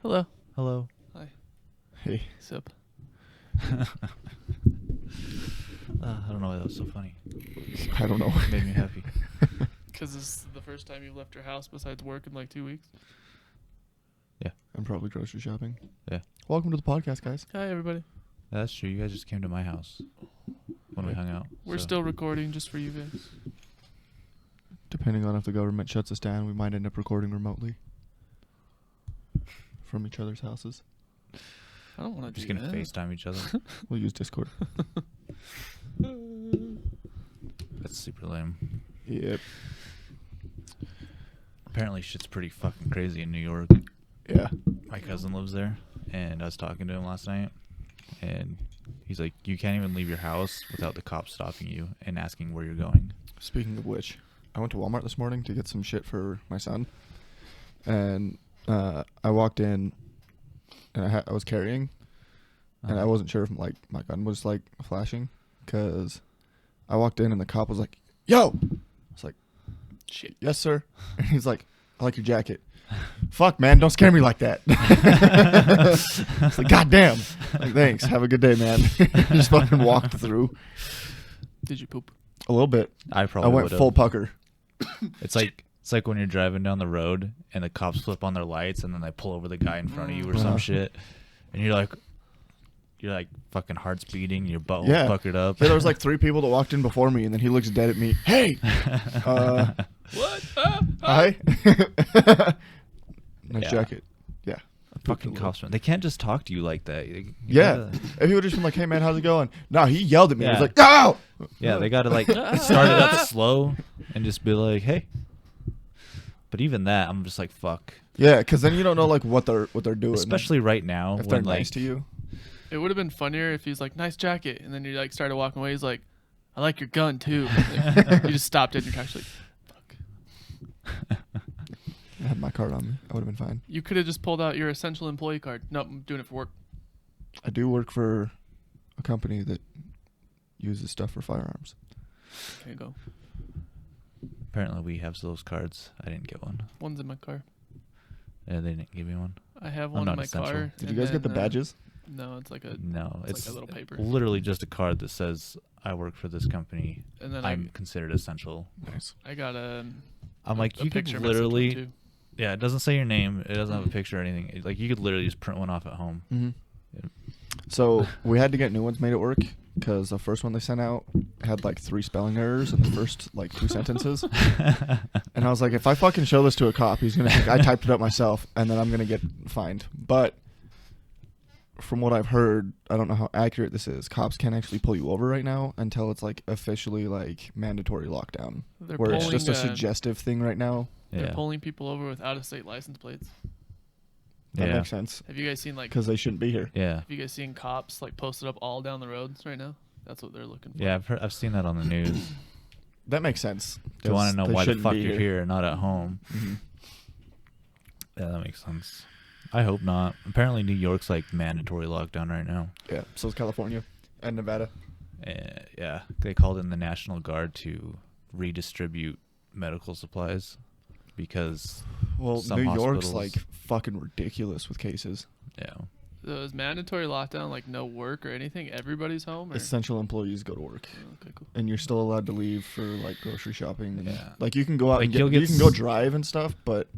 Hello. Hello. Hi. Hey. Sup? I don't know why that was so funny. I don't know. Made me happy. Because this is the first time you've left your house besides work in like 2 weeks. I'm probably grocery shopping. Yeah. Welcome to the podcast, guys. Hi, everybody. That's true. You guys just came to my house when we hung out. We're so- still recording just for you guys. Depending on if the government shuts us down, we might end up recording remotely from each other's houses. I don't want to just do gonna that. FaceTime each other. We'll use Discord. That's super lame. Yep. Apparently, shit's pretty fucking crazy in New York. Yeah. My cousin lives there, and I was talking to him last night, and he's like, "You can't even leave your house without the cops stopping you and asking where you're going." Speaking of which, I went to Walmart this morning to get some shit for my son, and I walked in, and I was carrying, and I wasn't sure if my gun was like flashing, because I walked in and the cop was like, "Yo!" I was like, Shit. "Yes, sir." And he's like, "I like your jacket." Fuck, man, don't scare me like that. It's like, God damn. Like, thanks. Have a good day, man. Just fucking walked through Did you poop? a little bit. I probably I went would've. full pucker. It's like when you're driving down the road and the cops flip on their lights and then they pull over the guy in front of you or some Uh-huh. shit, and you're like fucking heart's beating, your butt Yeah. puckered up. Yeah, there was like 3 people that walked in before me, and then he looks dead at me. Hey, What? hi. Nice Yeah. jacket. Yeah. Fucking cops, man. They can't just talk to you like that. Yeah. If he would have just been like, "Hey, man, how's it going?" No, he yelled at me. He was Yeah. like, "Oh!" Yeah, they gotta like start it up slow and just be like, "Hey." But even that, I'm just like, fuck. Yeah, because then you don't know like what they're doing. Especially right now if they're when like nice to you. It would have been funnier if he's like, nice jacket. And then you like started walking away. He's like, I like your gun too. Like, you just stopped it and you're actually like, fuck. I had my card on me. I would have been fine. You could have just pulled out your essential employee card. Nope, I'm doing it for work. I do work for a company that uses stuff for firearms. There you go. apparently we have those cards. I didn't get one. One's in my car. Yeah, they didn't give me one. I have I'm one in not my essential. car. Did you and guys get the then, badges? No, it's like a No, it's it's like a little paper. literally just a card that says I work for this company. And then I'm considered essential. Nice. I got I'm like, a you could picture message one literally, too. yeah, it doesn't say your name. It doesn't have a picture or anything. Like you could literally just print one off at home. Mm-hmm. Yeah. So we had to get new ones made at work because the first one they sent out had like 3 spelling errors in the first like 2 sentences. And I was like, if I fucking show this to a cop, he's gonna think I typed it up myself, and then I'm gonna get fined. But from what I've heard, I don't know how accurate this is. Cops can't actually pull you over right now until it's like officially like mandatory lockdown, They're where it's pulling, just a suggestive thing right now. They're Yeah. pulling people over with out-of-state license plates. That Yeah. makes sense Have you guys seen like? because they shouldn't be here. Yeah. Have you guys seen cops like posted up all down the roads right now? That's what they're looking for. Yeah, I've seen that on the news. That makes sense. Do you want to know They why the shouldn't fuck be you're here, not at home? Mhm. Yeah, that makes sense. I hope not. Apparently, New York's like mandatory lockdown right now. Yeah. So is California and Nevada. Yeah, they called in the National Guard to redistribute medical supplies because Well, some New York's hospitals- like fucking ridiculous with cases. yeah, So is mandatory lockdown like no work or anything? Everybody's home. Or? Essential employees go to work, Oh, okay, cool. and you're still allowed to leave for like grocery shopping. And, Yeah. like you can go out Like, and you'll you get can go s- drive and stuff, but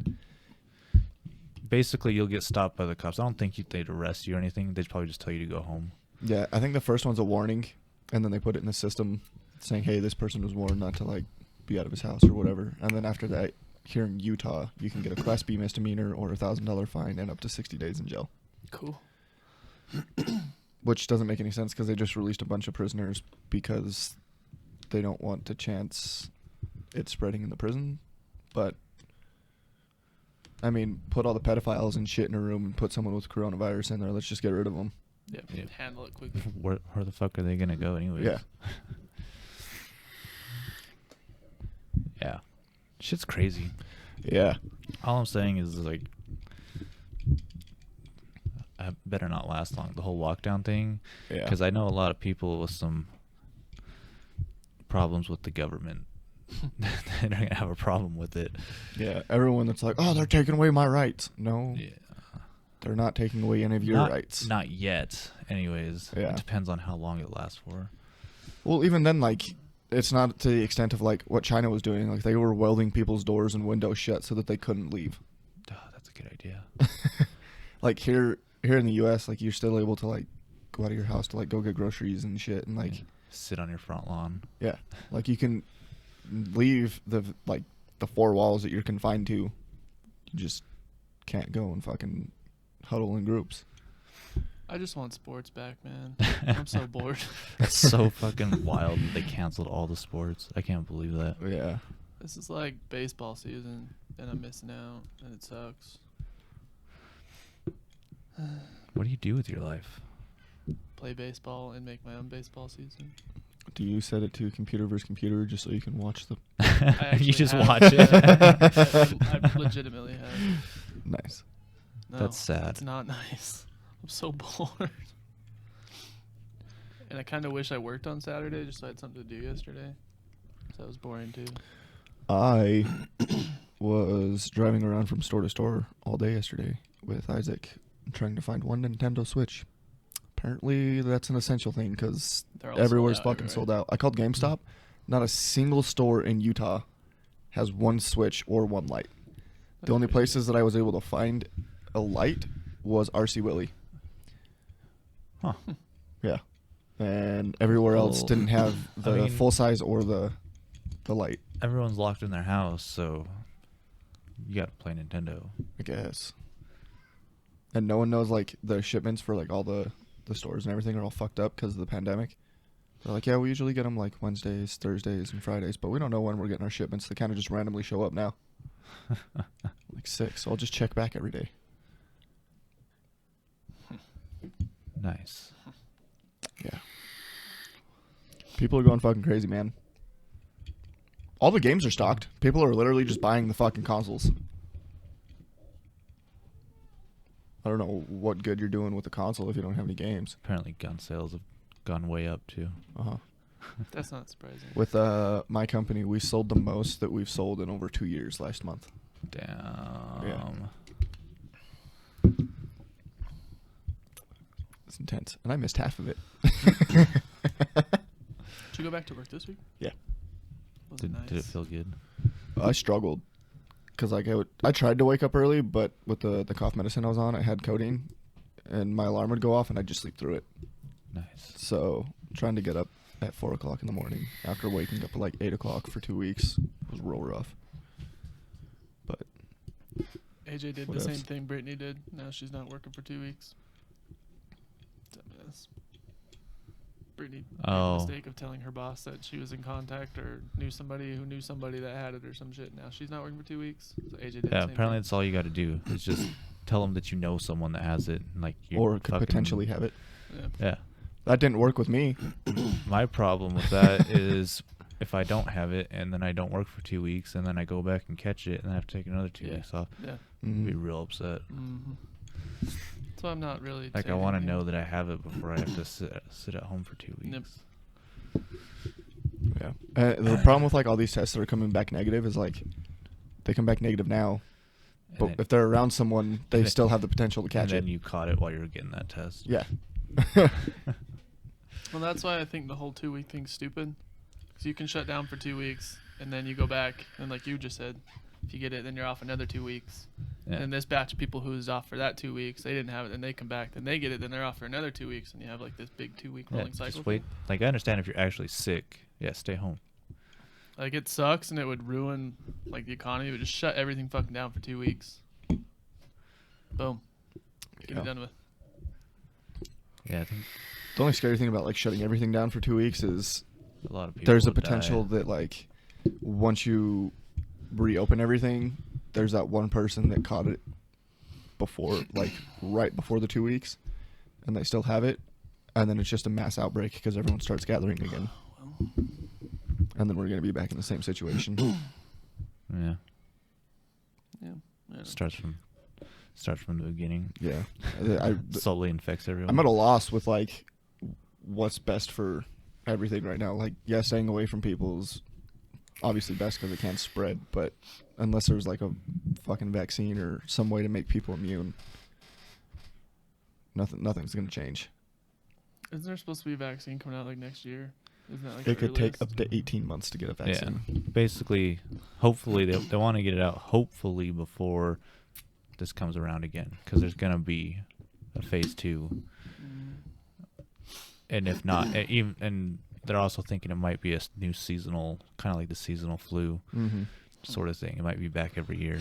basically you'll get stopped by the cops. I don't think they'd arrest you or anything. They'd probably just tell you to go home. yeah, I think the first one's a warning, and then they put it in the system saying, "Hey, this person was warned not to like be out of his house or whatever." And then after that, here in Utah, you can get a Class B misdemeanor or $1,000 fine and up to 60 days in jail. Cool. Which doesn't make any sense because they just released a bunch of prisoners because they don't want to chance it spreading in the prison. But I mean, put all the pedophiles and shit in a room and put someone with coronavirus in there. Let's just get rid of them. Yeah, Yeah. handle it quickly. Where the fuck are they gonna go anyways? Yeah. Yeah. Shit's crazy. Yeah. All I'm saying is like, I better not last long. The whole lockdown thing, Yeah. because I know a lot of people with some problems with the government. They're gonna have a problem with it. Yeah. Everyone that's like, "Oh, they're taking away my rights." No. Yeah. they're not taking away any of your rights. Not yet, anyways. Yeah. It depends on how long it lasts for. Well, even then, like, it's not to the extent of, like, what China was doing. Like, they were welding people's doors and windows shut so that they couldn't leave. Oh, that's a good idea. Like, here in the U.S., like, you're still able to, like, go out of your house to, like, go get groceries and shit. And, like, Yeah. Sit on your front lawn. yeah, like, you can leave the 4 walls that you're confined to. You just can't go and fucking huddle in groups. I just want sports back, man. I'm so bored. That's so fucking wild that they canceled all the sports. I can't believe that. Yeah. This is like baseball season, and I'm missing out, and it sucks. What do you do with your life? Play baseball and make my own baseball season. Do you set it to computer versus computer just so you can watch the... You just have- watch it. I legitimately have. Nice. No, That's sad. It's not nice. I'm so bored. And I kind of wish I worked on Saturday just so I had something to do yesterday. So that was boring too. I was driving around from store to store all day yesterday with Isaac, trying to find one Nintendo Switch. Apparently, that's an essential thing because They're all everywhere's sold out fucking everywhere. sold out. I called GameStop. Not a single store in Utah has one Switch or one light. That's The only crazy. places that I was able to find a light was RC Willie. Huh. Yeah. And everywhere else Well, didn't have the I mean- full size or the light, Everyone's locked in their house, so you gotta play Nintendo. I guess. And no one knows, like, the shipments for, like, all the stores and everything are all fucked up because of the pandemic. They're like, yeah, we usually get them, like, Wednesdays, Thursdays, and Fridays, but we don't know when we're getting our shipments. They kind of just randomly show up now. Like 6, so I'll just check back every day. Nice. Yeah. People are going fucking crazy, man. All the games are stocked. People are literally just buying the fucking consoles. I don't know what good you're doing with the console if you don't have any games. Apparently, gun sales have gone way up too. Uh-huh. That's not surprising. With my company, we sold the most that we've sold in over 2 years last month. Damn. It's intense. And I missed half of it. Did you go back to work this week? Yeah. Was it Did it feel good? I struggled. Because like I tried to wake up early, but with the cough medicine I was on, I had codeine. And my alarm would go off and I'd just sleep through it. Nice. So trying to get up at 4 o'clock in the morning after waking up at like 8 o'clock for 2 weeks was real rough. But AJ did What the same else? thing Brittany did. Now she's not working for 2 weeks. Dumbass. Brittany made Oh. the mistake of telling her boss that she was in contact or knew somebody who knew somebody that had it or some shit. Now she's not working for 2 weeks. So AJ did the Yeah, same apparently thing. that's all you got to do. Is just tell them that you know someone that has it, and, like you or could potentially have it. Yeah. Yeah. That didn't work with me. My problem with that is if I don't have it and then I don't work for 2 weeks and then I go back and catch it and I have to take another 2 Yeah. weeks off, Yeah. I'd be Mhm. real upset. Mm-hmm. So I'm not really. Like I saying want to anything. know that I have it before I have to sit at home for 2 weeks. Yep. Yeah. The problem with like all these tests that are coming back negative is like they come back negative now, And but then- if they're around someone, they and then- still have the potential to and catch then it. you caught it while you were getting that test. Yeah. Well, that's why I think the whole 2 week thing's stupid. Because you can shut down for 2 weeks and then you go back and like you just said, if you get it, then you're off another 2 weeks. Yeah. And this batch of people who's off for that 2 weeks, they didn't have it, then they come back, then they get it, then they're off for another 2 weeks, and you have like this big 2 week Yeah, rolling cycle. just wait. Like I understand if you're actually sick, yeah, stay home. Like it sucks and it would ruin like the economy. It would just shut everything fucking down for 2 weeks. Boom. Get Yeah. it done with. Yeah, I think The only scary thing about like shutting everything down for 2 weeks is a lot of people. there's a would die. potential that like once you reopen everything, there's that one person that caught it before, like right before the 2 weeks, and they still have it, and then it's just a mass outbreak because everyone starts gathering again, Well, and then we're gonna be back in the same situation. Yeah, yeah. Yeah. starts from the beginning. Yeah, Slowly infects everyone. I'm at a loss with like what's best for everything right now. Like, yeah, staying away from people is obviously best because it can't spread, but unless there's like a fucking vaccine or some way to make people immune, Nothing's gonna change. Isn't there supposed to be a vaccine coming out like next year? Isn't that like It could take earliest? up to 18 months to get a vaccine. Yeah. Basically, hopefully they want to get it out. Hopefully before this comes around again, because there's gonna be a phase 2, and if not, and they're also thinking it might be a new seasonal, kind of like the seasonal flu Mm-hmm. sort of thing. It might be back every year.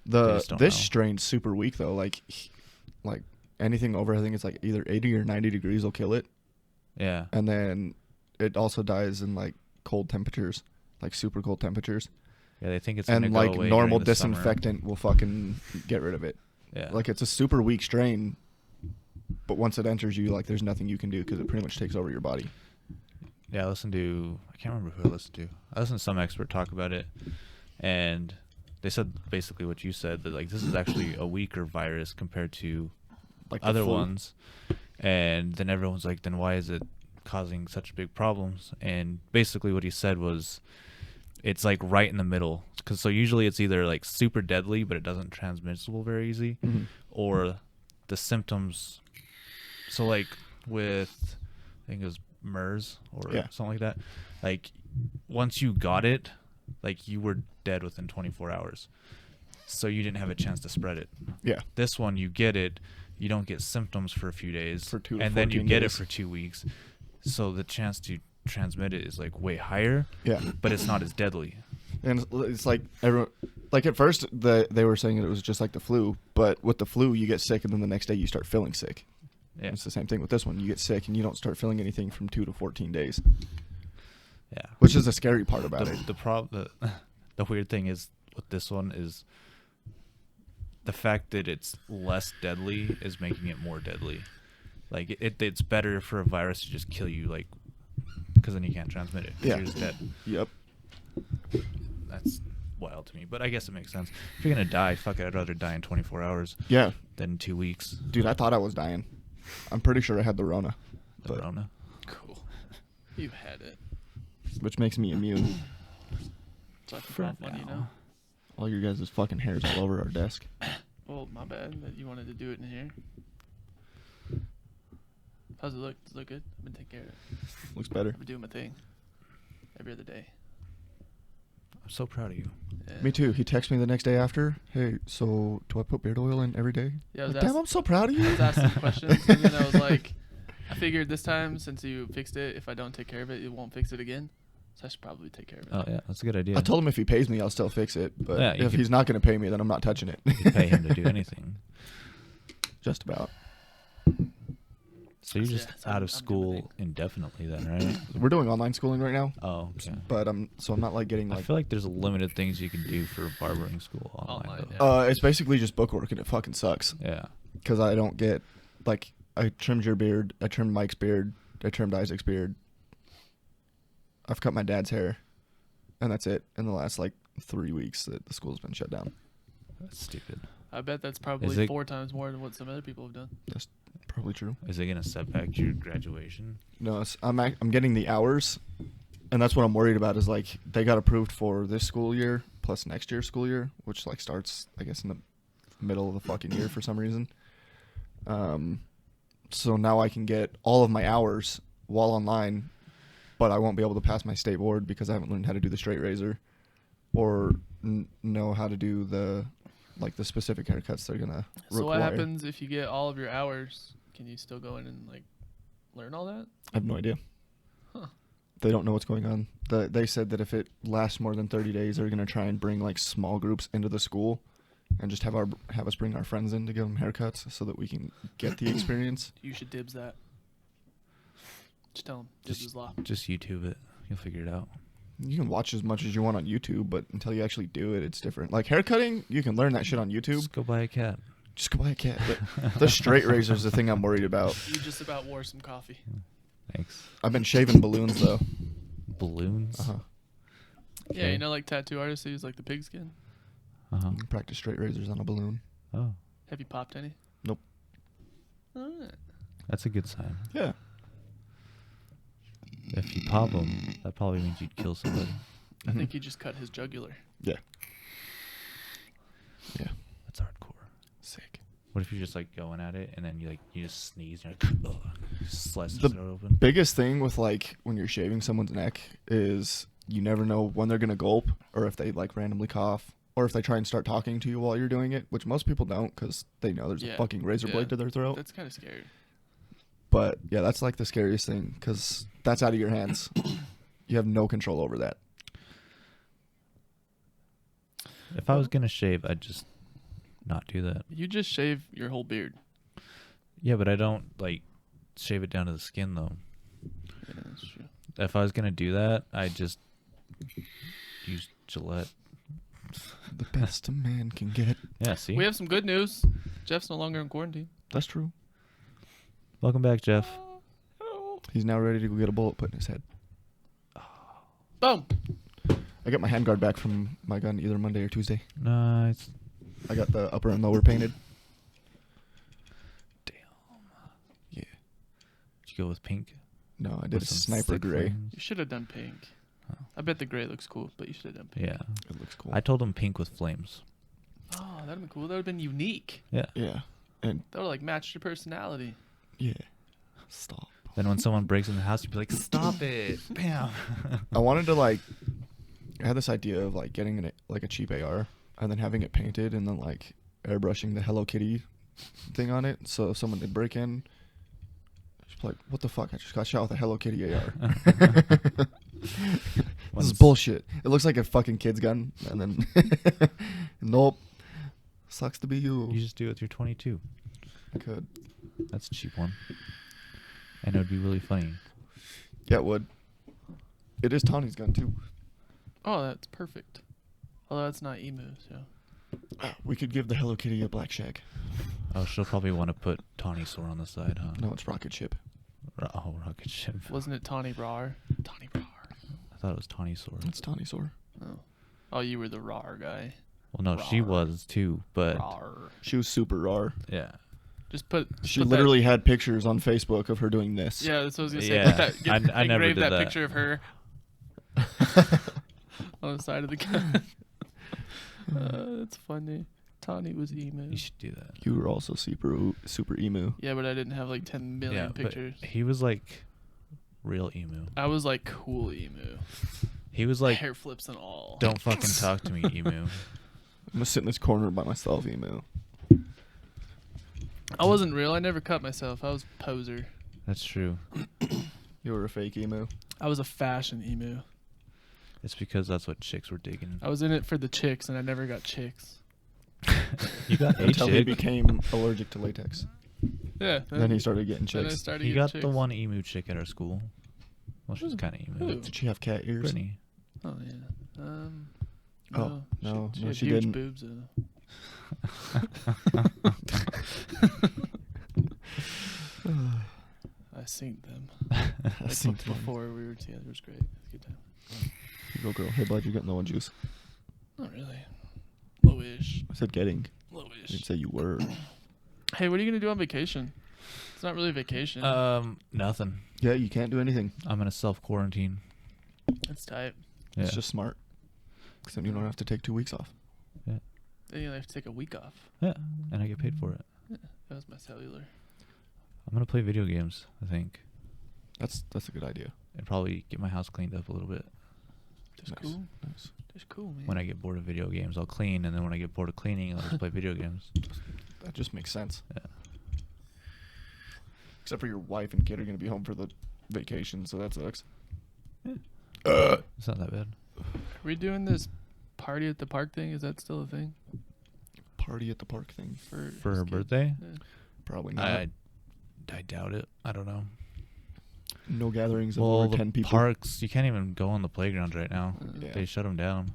This just don't know. strain's super weak though. Like anything over, I think it's like either 80 or 90 degrees will kill it, Yeah. and then it also dies in like cold temperatures, like super cold temperatures. Yeah, they think it's gonna And go like away normal during the summer. disinfectant will fucking get rid of it. Yeah. Like it's a super weak strain, but once it enters you, like there's nothing you can do because it pretty much takes over your body. Yeah, I can't remember who I listened to. I listened to some expert talk about it, and they said basically what you said, that like this is actually a weaker virus compared to Like the other flu. ones. And then everyone's like, then why is it causing such big problems? And basically what he said was, it's like right in the middle. Cause so usually it's either like super deadly, but it doesn't transmissible very easy, Mhm. or the symptoms. So like with, I think it was MERS or Yeah. something like that. Like once you got it, like you were dead within 24 hours. So you didn't have a chance to spread it. Yeah. This one, you get it, you don't get symptoms for a few days, For 2 to and then you 14 get days. it for 2 weeks. So the chance to transmit it is like way higher, Yeah. but it's not as deadly. And it's like everyone, like at first they were saying it was just like the flu, but with the flu you get sick and then the next day you start feeling sick. Yeah, It's the same thing with this one. You get sick and you don't start feeling anything from 2 to 14 days, yeah. which is the scary part about it. The weird thing is with this one is the fact that it's less deadly is making it more deadly. Like it's better for a virus to just kill you, like, because then you can't transmit it. 'Cause Yeah. you're just dead. Yep. That's wild to me, but I guess it makes sense. If you're gonna die, fuck it, I'd rather die in 24 hours Yeah. than 2 weeks. Dude, I thought I was dying. I'm pretty sure I had the Rona, The but- Rona. Cool. You had it. which makes me immune. So I can For cough on you now. know. All your guys' fucking hairs all over our desk. Well, my bad that you wanted to do it in here. How's it look? Does it look good? I've been taking care of it. Looks better. I've been doing my thing. Every other day. I'm so proud of you. Yeah. Me too. He texted me the next day after. Hey, so do I put beard oil in every day? Yeah, I was Like, damn, asking- I'm so proud of I you. was asking questions, and then I was like, I figured this time, since you fixed it, if I don't take care of it, it won't fix it again. So I should probably take care of it. Oh yeah, that's a good idea. I told him if he pays me, I'll still fix it. But Yeah, you if could- he's not going to pay me, then I'm not touching it. You could pay him to do anything. Just about. So you're Yeah, just so out I'm of doing my school thing. indefinitely then, right? We're doing online schooling right now, Oh, okay. but I'm not like getting I like. feel like there's limited things you can do for barbering school online. Online, though. yeah. It's basically just bookwork and it fucking sucks Yeah. because I don't get like I trimmed your beard, I trimmed Mike's beard, I trimmed Isaac's beard. I've cut my dad's hair, and that's it. In the last like 3 weeks that the school's been shut down. That's stupid. I bet that's probably it- 4 times more than what some other people have done. That's probably true. Is it gonna set back your graduation? No, I'm getting the hours, and that's what I'm worried about. Is like they got approved for this school year plus next year's school year, which like starts I guess in the middle of the fucking year for some reason. So now I can get all of my hours while online, but I won't be able to pass my state board because I haven't learned how to do the straight razor, or know how to do the specific haircuts they're gonna So require. what happens if you get all of your hours? Can you still go in and like learn all that? I have no idea. Huh. They don't know what's going on. They said that if it lasts more than 30 days, they're gonna try and bring like small groups into the school, and just have us bring our friends in to give them haircuts so that we can get the experience. You should dibs that. Just tell them. Dibs Just- is law. Just YouTube it. You'll figure it out. You can watch as much as you want on YouTube, but until you actually do it, it's different. Like haircutting, you can learn that shit on YouTube. Just go buy a cat. Just go buy a cat. But the straight razor is the thing I'm worried about. You just about wore some coffee. Thanks. I've been shaving balloons though. Balloons. Uh huh. Yeah, Okay. you know, like tattoo artists who use like the pigskin. Uh-huh. Practice straight razors on a balloon. Oh, Have you popped any? Nope. Alright. that's a good sign. Yeah. If you pop them, that probably means you'd kill somebody. I think he just cut his jugular. Yeah. Yeah. That's hardcore. Sick. What if you're just like going at it and then you just sneeze and you're like, ugh, slice The the throat open? Biggest thing with like when you're shaving someone's neck is you never know when they're gonna gulp or if they like randomly cough or if they try and start talking to you while you're doing it, which most people don't because they know there's a Yeah. fucking razor Yeah. blade to their throat. That's kind of scary. But yeah, that's like the scariest thing because that's out of your hands. You have no control over that. If I was gonna shave, I'd just not do that. You just shave your whole beard. Yeah, but I don't like shave it down to the skin though. Yeah, that's true. If I was gonna do that, I'd just use Gillette. The best a man can get. Yeah, see. We have some good news. Jeff's no longer in quarantine. That's true. Welcome back, Jeff. He's now ready to go get a bullet put in his head. Boom. I got my handguard back from my gun either Monday or Tuesday. Nice. I got the upper and lower painted. Damn. Yeah. Did you go with pink? No, I did With a some sniper stick gray. frames? You should have done pink. Oh. I bet the gray looks cool, but you should have done pink. Yeah. It looks cool. I told him pink with flames. Oh, that'd have been cool. That would have been unique. Yeah. Yeah. And That would have like matched your personality. yeah. Stop. Then when someone breaks in the house, you'd be like, "Stop it!" Bam. I wanted to like I had this idea of like getting like a cheap AR and then having it painted and then like airbrushing the Hello Kitty thing on it. So if someone did break in, just like, what the fuck? I just got shot with a Hello Kitty AR. This is Once- bullshit. It looks like a fucking kid's gun. And then nope. Sucks to be you. You just do it with your 22. I could. That's a cheap one. And it would be really funny. Yeah, it would. It is Tawny's gun too. Oh, that's perfect. Although that's not emu, so. We could give the Hello Kitty a black shag. Oh, she'll probably want to put Tawny Sword on the side, huh? No, it's Rocket Ship. Oh, rocket ship. Wasn't it Tawny Rar? Tawny Rar. I thought it was Tawny Sword. It's Tawny Sword. Oh. Oh, you were the Rar guy. Well, no, she Rar. was too, but Rar. She was super raw. yeah. Just put. She put literally had pictures on Facebook of her doing this. That, yeah, that's what I was gonna say. Yeah, Put that, I never engrave did that that. picture of her on the side of the gun. That's funny. Tawny was emu. You should do that. You were also super emu. Yeah, but I didn't have like 10 million Yeah, pictures. but he was like real emu. I was like cool emu. He was like, Hair flips and all. "Don't fucking talk to me, emu." I'm gonna sit in this corner by myself, emu. I wasn't real. I never cut myself. I was a poser. That's true. You were a fake emu. I was a fashion emu. It's because that's what chicks were digging. I was in it for the chicks, and I never got chicks. You got a Until he chick. became allergic to latex. Yeah. Then he started getting Then I chicks. started He getting got chicks. the one emu chick at our school. Well, she's Who? kind of emu. Who? Did she have cat ears? Brittany. Oh yeah. Oh, no, She no, had she huge didn't. boobs. I seen them. Like seen them. before we were together. It was great. It was a good time. You go, girl. Hey, bud, you're getting the one juice. Not really. Lowish. I said getting. I Lowish. didn't say you were. Hey, what are you gonna do on vacation? It's not really a vacation. Nothing. Yeah, you can't do anything. I'm gonna self-quarantine. That's tight. Yeah. It's just smart. Because then you don't have to take 2 weeks off. Yeah. Then you have to take a week off. Yeah. And I get paid for it. That was my cellular. I'm gonna play video games, I think. That's a good idea. And probably get my house cleaned up a little bit. That's Nice. cool. Nice. That's cool, man. When I get bored of video games, I'll clean, and then when I get bored of cleaning, I'll just play video games. That just makes sense. Yeah. Except for your wife and kid are going to be home for the vacation, so that sucks. It's not that bad. Are we doing this party at the park thing? Is that still a thing? Party at the park thing. For his her kid? birthday? Yeah. Probably not. I doubt it. I don't know. No gatherings of Well, over the 10 people. parks, you can't even go on the playgrounds right now. Yeah. They shut them down.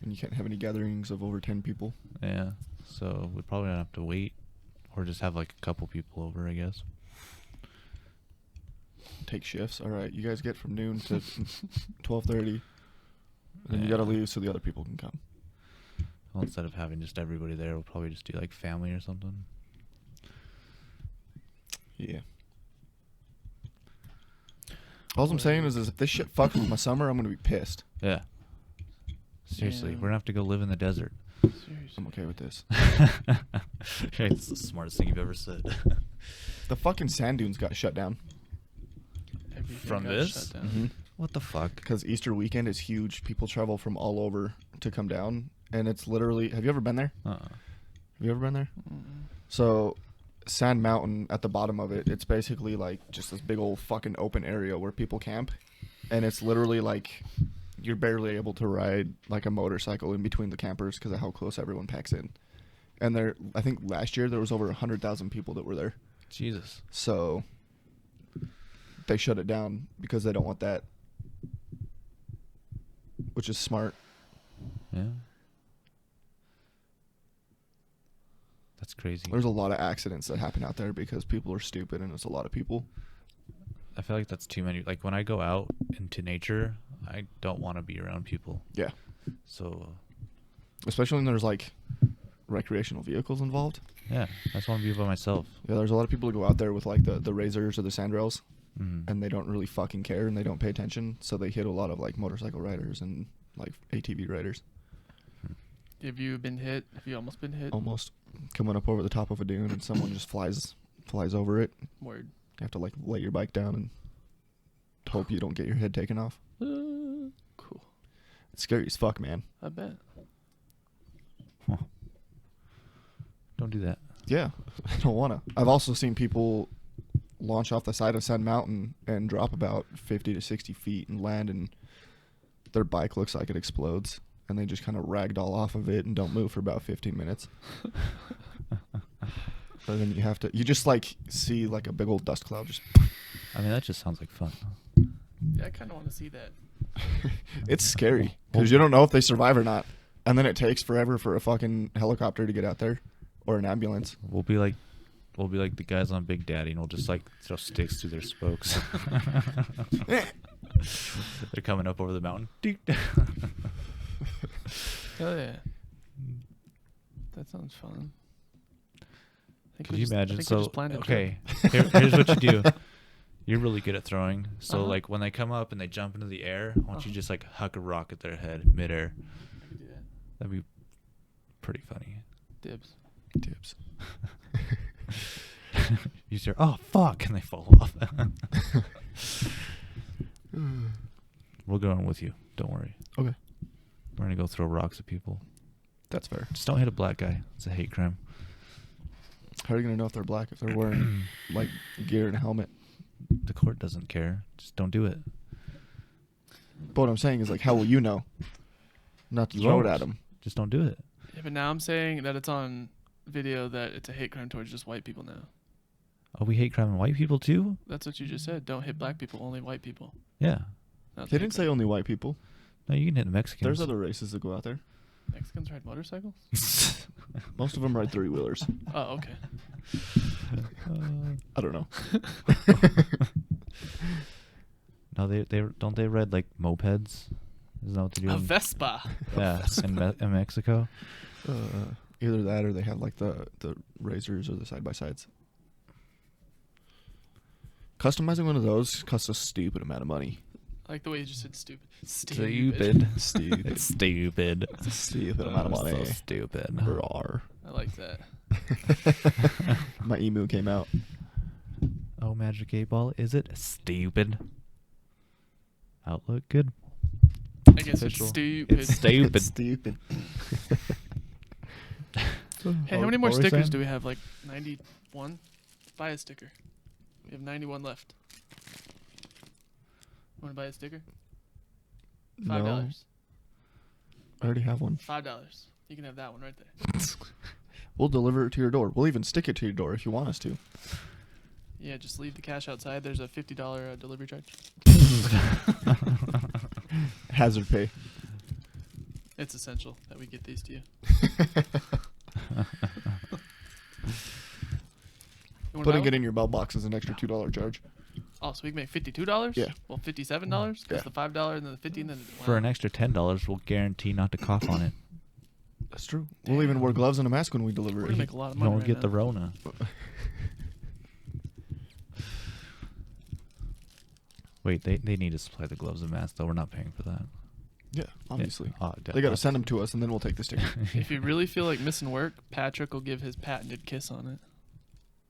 And you can't have any gatherings of over 10 people. Yeah. So we probably don't have to wait, or just have like a couple people over, I guess. Take shifts. All right, you guys get from noon to 12:30. And then you got to Yeah. leave so the other people can come. Well, instead of having just everybody there, we'll probably just do like family or something. Yeah. All I'm saying is if this shit fucks with my summer, I'm going to be pissed. Yeah. Seriously, Yeah. we're gonna have to go live in the desert. Seriously. I'm okay with this. It's the smartest thing you've ever said. The fucking sand dunes got shut down. Everything From got this? shut down. Mm-hmm. What the fuck? Because Easter weekend is huge. People travel from all over to come down, and it's literally. Have you ever been there? Uh-uh. Have you ever been there? Mm-mm. So, Sand Mountain at the bottom of it, it's basically like just this big old fucking open area where people camp, and it's literally like you're barely able to ride like a motorcycle in between the campers because of how close everyone packs in. And there, I think last year there was over 100,000 people that were there. Jesus. So they shut it down because they don't want that, which is smart. Yeah. That's crazy. There's a lot of accidents that happen out there because people are stupid and it's a lot of people. I feel like that's too many. Like when I go out into nature, I don't want to be around people. Yeah. So, Especially when there's like recreational vehicles involved. yeah, I just want to be by myself. Yeah, there's a lot of people who go out there with like the razors or the sandrails Mm. and they don't really fucking care and they don't pay attention. So they hit a lot of like motorcycle riders and like ATV riders. Have you been hit? Have you almost been hit? Almost coming up over the top of a dune and someone just flies over it. Word. You have to like lay your bike down and hope you don't get your head taken off. Cool. It's scary as fuck, man. I bet. Huh. Don't do that. Yeah, I don't want to. I've also seen people launch off the side of Sand Mountain and drop about 50 to 60 feet and land, and their bike looks like it explodes, and they just kind of ragdoll off of it and don't move for about 15 minutes. But then you just like see like a big old dust cloud just. I mean, that just sounds like fun. Yeah, I kind of want to see that. It's scary because you don't know if they survive or not, and then it takes forever for a fucking helicopter to get out there or an ambulance. We'll be like the guys on Big Daddy, and we'll just like throw sticks through their spokes. They're coming up over the mountain. Hell yeah. That sounds fun. Could you imagine? I think we So, just planned a trip. okay, here's what you do. You're really good at throwing. So, Uh-huh. like, when they come up and they jump into the air, why don't you Uh-huh. just, like, huck a rock at their head midair? I could do that. That'd be pretty funny. Dibs. Tips. You start, oh, fuck, and they fall off. We're going with you. Don't worry. Okay, We're going to go throw rocks at people. that's fair. Just don't hit a black guy. It's a hate crime. How are you gonna know if they're black if they're wearing like gear and a helmet? The court doesn't care. Just don't do it. But what I'm saying is like, how will you know? Not to throw it at them. Just don't do it. Yeah, but now I'm saying that it's on video that it's a hate crime towards just white people now. Oh, we hate crime in white people, too? That's what you just said. Don't hit black people, only white people. Yeah. That's He hate didn't say crime. only white people. No, you can hit Mexicans. There's other races that go out there. Mexicans ride motorcycles? Most of them ride 3-wheelers. Oh, okay. I don't know. No, they don't they ride like mopeds? Isn't that what they do? A in- Vespa. Yeah, in Mexico. Either that or they have like the razors or the side-by-sides. Customizing one of those costs a stupid amount of money. I like the way you just said stupid. Stupid. It's stupid. It's a stupid amount of money. So stupid. Rawr. I like that. My emu came out. Oh, Magic 8 Ball, is it stupid? Outlook, good. I guess Official. it's stupid. It's stupid. It's stupid. Hey, how many more stickers do we have? Like 91? Buy a sticker. We have 91 left. Want to buy a sticker? $5. No, I already have one. $5. You can have that one right there. We'll deliver it to your door. We'll even stick it to your door if you want us to. Yeah, just leave the cash outside. There's a $50 delivery charge. Hazard pay. It's essential that we get these to you. You wanna buy Putting one? it in your mailbox is an extra $2 charge. Oh, so we can make $52? Yeah. Well, $57 because Yeah. the $5 and then the 50 and then For an extra $10, we'll guarantee not to cough on it. That's true. We'll even wear gloves and a mask when we deliver We're it. gonna make a lot of You money. won't right get now. the Rona. Wait, they need to supply the gloves and masks, though. We're not paying for that. Yeah, obviously. Oh, They got to send them to us, and then we'll take the sticker. If you really feel like missing work, Patrick will give his patented kiss on it.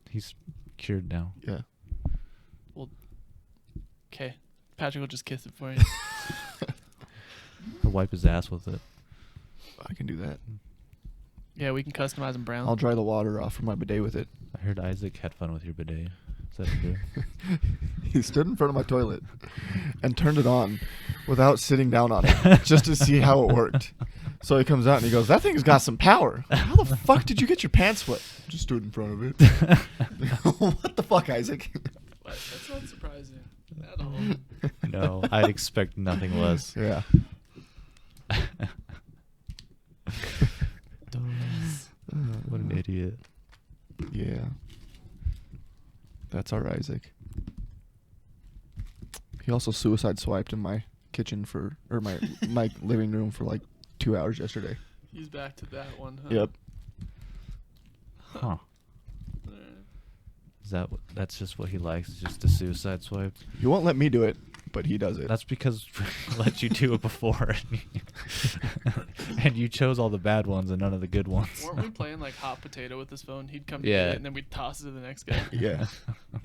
He's cured now. Yeah. Okay. Patrick will just kiss it for you. He'll wipe his ass with it. I can do that. Yeah, we can customize them brown. I'll dry the water off from my bidet with it. I heard Isaac had fun with your bidet. Is that true? He stood in front of my toilet and turned it on without sitting down on it just to see how it worked. So he comes out and he goes, "That thing's got some power. How the fuck did you get your pants wet?" Just stood in front of it. What the fuck, Isaac? What? That's not surprising at all. No, I'd expect nothing less. Yeah. What an idiot. Yeah. That's our Isaac. He also suicide swiped in my kitchen or my living room for like 2 hours yesterday. He's back to that one, huh? Yep. Huh. Alright. Is that's just what he likes, is just a suicide swipe? He won't let me do it, but he does it. That's because we let you do it before. And you chose all the bad ones and none of the good ones. Weren't we playing like hot potato with his phone? He'd come to Yeah. get it, and then we'd toss it to the next guy. Yeah.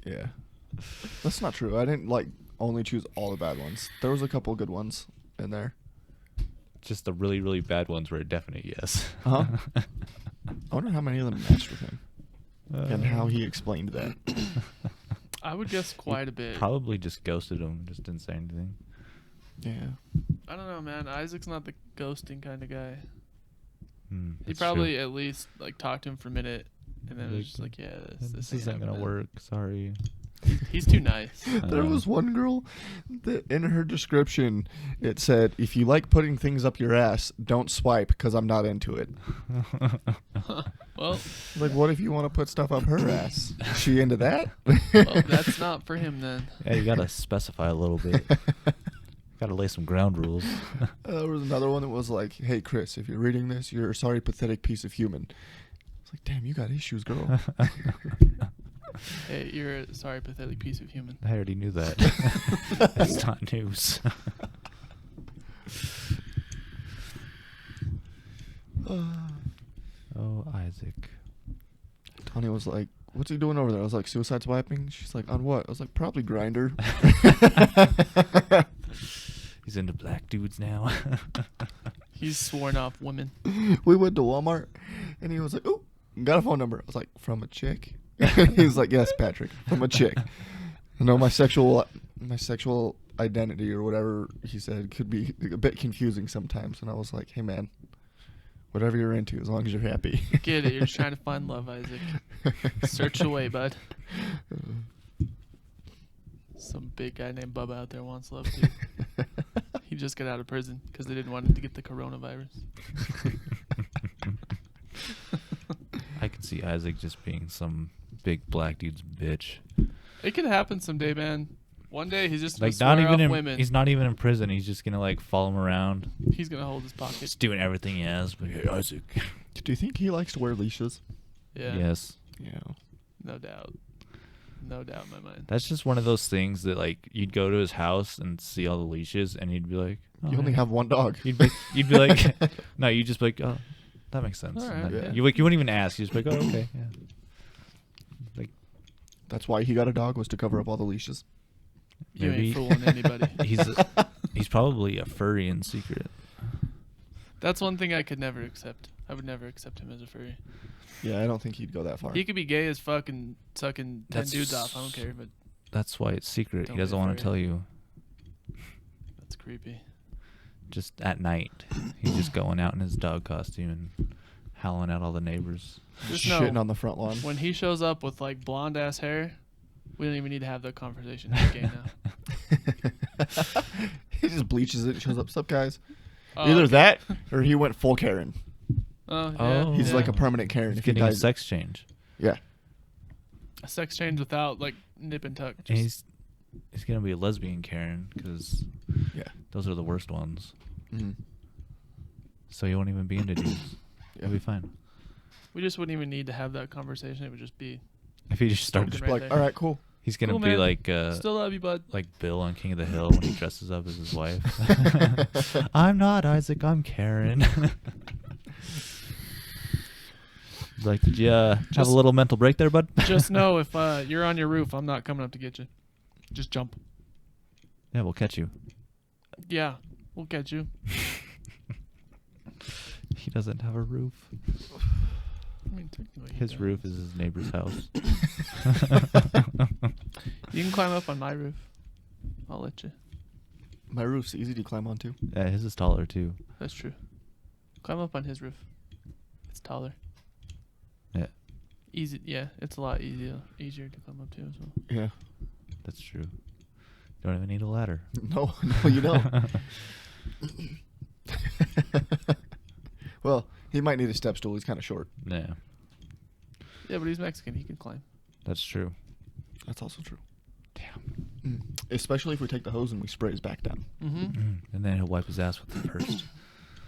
Yeah. That's not true. I didn't like only choose all the bad ones. There was a couple good ones in there. Just the really, really bad ones were a definite yes. Uh-huh. I wonder how many of them matched with him and how he explained that. I would guess quite a bit. Probably just ghosted him, just didn't say anything. Yeah. I don't know, man. Isaac's not the ghosting kind of guy. Hmm, He that's probably true. at least like talked to him for a minute, and then it was just like, yeah, This ain't isn't gonna happening." work. Sorry. He's too nice. There was one girl that in her description it said, "If you like putting things up your ass, don't swipe because I'm not into it." Well, Like, what if you want to put stuff up her ass? Is she into that? well, that's not for him then. Yeah, you gotta specify a little bit. Gotta lay some ground rules. There was another one that was like, "Hey, Chris, if you're reading this, you're a sorry, pathetic piece of human." It's like, damn, you got issues, girl. Hey, you're a sorry, pathetic piece of human. I already knew that. It's not news. Oh, Isaac. Tanya was like, "What's he doing over there?" I was like, "Suicide swiping." She's like, "On what?" I was like, "Probably Grinder." He's into black dudes now. He's sworn off women. We went to Walmart, and he was like, "Oh, got a phone number." I was like, "From a chick?" He was like, "Yes, Patrick, from a chick." I know my sexual identity or whatever he said could be a bit confusing sometimes, and I was like, "Hey, man, whatever you're into, as long as you're happy." Get it? You're just trying to find love, Isaac. Search away, bud. Some big guy named Bubba out there wants love too. He just got out of prison because they didn't want him to get the coronavirus. I could see Isaac just being some big black dude's bitch. It could happen someday, man. One day he's just gonna Like not swear even off in, women. he's not even in prison. He's just gonna like follow him around, He's gonna hold his pocket. just doing everything he has. But hey, Isaac. Do you think he likes to wear leashes? Yeah. Yes. Yeah. No doubt. No doubt in my mind. That's just one of those things that like you'd go to his house and see all the leashes, and he'd be like, oh, You only hey. have one dog. You'd be like, no, you just be like, oh, that makes sense. All And right, then yeah. You wouldn't even ask. You just be like, oh, okay, yeah. Like That's why he got a dog, was to cover up all the leashes. You maybe ain't fooling anybody. he's probably a furry in secret. That's one thing I could never accept. I would never accept him as a furry. Yeah, I don't think he'd go that far. He could be gay as fuck and sucking 10 That's- dudes off. I don't care, but That's why it's secret. Don't He doesn't be a want to furry. tell you. that's creepy. Just at night, he's just going out in his dog costume and howling at all the neighbors. Just shitting know, on the front lawn. when he shows up with like blonde ass hair, we don't even need to have that conversation. He's gay now. He just bleaches it, shows up. "What's up, guys?" Oh, Either okay. that or he went full Karen. Oh, yeah, Oh. He's yeah. like a permanent Karen. He's if he getting a dies. sex change. Yeah. A sex change without like nip and tuck. And Just, he's gonna be a lesbian Karen because Yeah. those are the worst ones. Mhm. So he won't even be into dudes. He'll be fine. we just wouldn't even need to have that conversation. It would just be If he just started, Just Right be like, there. "All right, cool." He's gonna Cool, be man. Still love you, bud. like Bill on King of the Hill when he dresses up as his wife. I'm not Isaac. I'm Karen. Like, did you have a Just- little mental break there, bud? Just know if you're on your roof, I'm not coming up to get you. Just jump. Yeah, we'll catch you. Yeah, we'll catch you. He doesn't have a roof. I mean, technically he His does. roof is his neighbor's house. You can climb up on my roof. I'll let you. My roof's easy to climb onto. Yeah, his is taller too. That's true. Climb up on his roof. It's taller. Yeah, Easy. Yeah, it's a lot easier to climb up to as well. Yeah. that's true. You don't even need a ladder. No, you don't. Well, he might need a step stool. He's kind of short. Yeah, Yeah, but he's Mexican. He can climb. that's true. That's also true. Damn. Especially if we take the hose and we spray his back down. Mm-hmm. And then he'll wipe his ass with it first.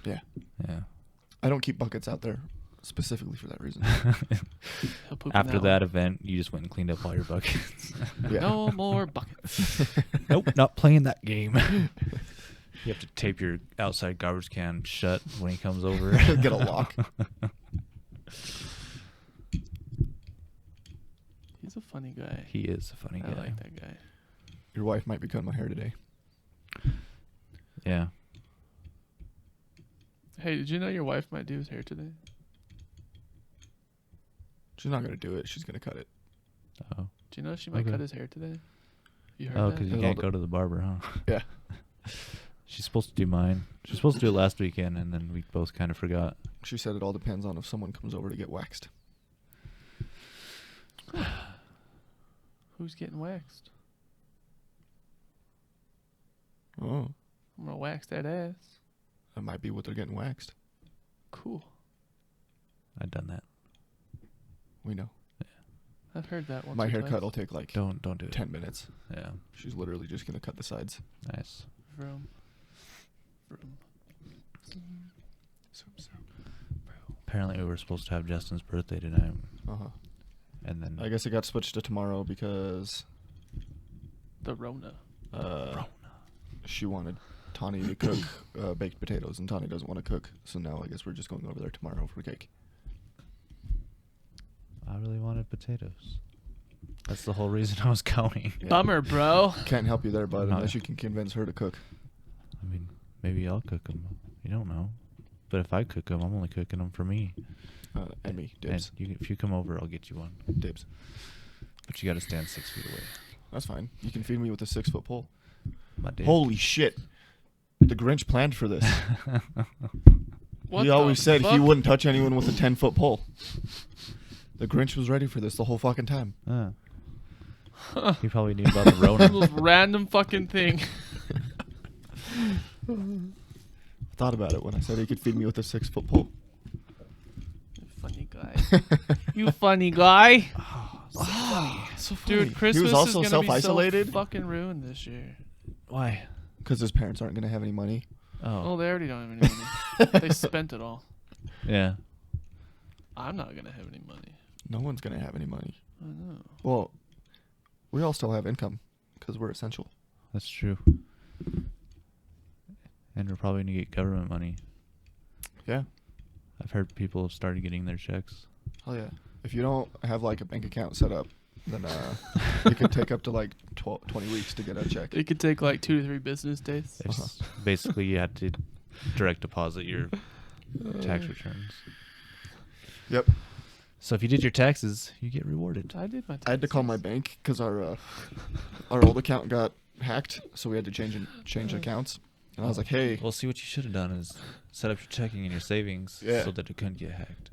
Yeah. Yeah. I don't keep buckets out there specifically for that reason. He'll poop in After one. that event, you just went and cleaned up all your buckets. Yeah. No more buckets. Nope, not playing that game. You have to tape your outside garbage can shut when he comes over. Get a lock. He's a funny guy. He is a funny I guy. like that guy. Your wife might be cutting my hair today. Yeah. Hey, did you know your wife might do his hair today? She's not gonna do it. She's gonna cut it. Oh. Do you know she might Okay. cut his hair today? You heard Oh, that? because you All can't the- go to the barber, huh? Yeah. She's supposed to do mine. She's supposed to do it last weekend, and then we both kind of forgot. She said it all depends on if someone comes over to get waxed. Who's getting waxed? Oh, I'm gonna wax that ass. that might be what they're getting waxed. Cool. I've done that. We know. I've heard that once. My or haircut twice. will take like Don't do it. 10 minutes. Yeah. She's literally just gonna cut the sides. Nice. Vroom. Vroom. Apparently, we were supposed to have Justin's birthday tonight, Uh-huh. and then I guess it got switched to tomorrow because The Rona. she wanted Tawny to cook baked potatoes, and Tawny doesn't want to cook. So now I guess we're just going over there tomorrow for cake. I really wanted potatoes. That's the whole reason I was going. Yeah. Bummer, bro. Can't help you there, bud, No. unless you can convince her to cook. I mean, maybe I'll cook them. You don't know. But if I cook them, I'm only cooking them for me. And me, And dibs. if you come over, I'll get you one. Dibs. But you got to stand 6 feet away. That's fine. You can feed me with a 6-foot pole. My dick. Holy shit. The Grinch planned for this. What He the always said he fuck? wouldn't touch anyone with a 10-foot pole. The Grinch was ready for this the whole fucking time. He probably knew about the Rona. Most random fucking thing. Thought about it when I said he could feed me with a 6-foot pole. You funny guy. You funny guy. So Dude, Christmas he was also is gonna self-isolated be so fucking ruined this year. Why? because his parents aren't going to have any money. Oh, Oh. they already don't have any money. They spent it all. Yeah. I'm not gonna have any money. No one's going to have any money. I know. Well, we all still have income because we're essential. That's true. And we're probably going to get government money. Yeah. I've heard people have started getting their checks. Hell yeah. If you don't have like a bank account set up, then it could take up to like 20 weeks to get a check. It could take like 2 to 3 business days. There's basically, you had to direct deposit your tax returns. Yep. So if you did your taxes, you get rewarded. I did my taxes. I had to call my bank because our old account got hacked, so we had to change accounts. And I was like, hey, Well, see, what you should have done is set up your checking and your savings Yeah. so that it couldn't get hacked.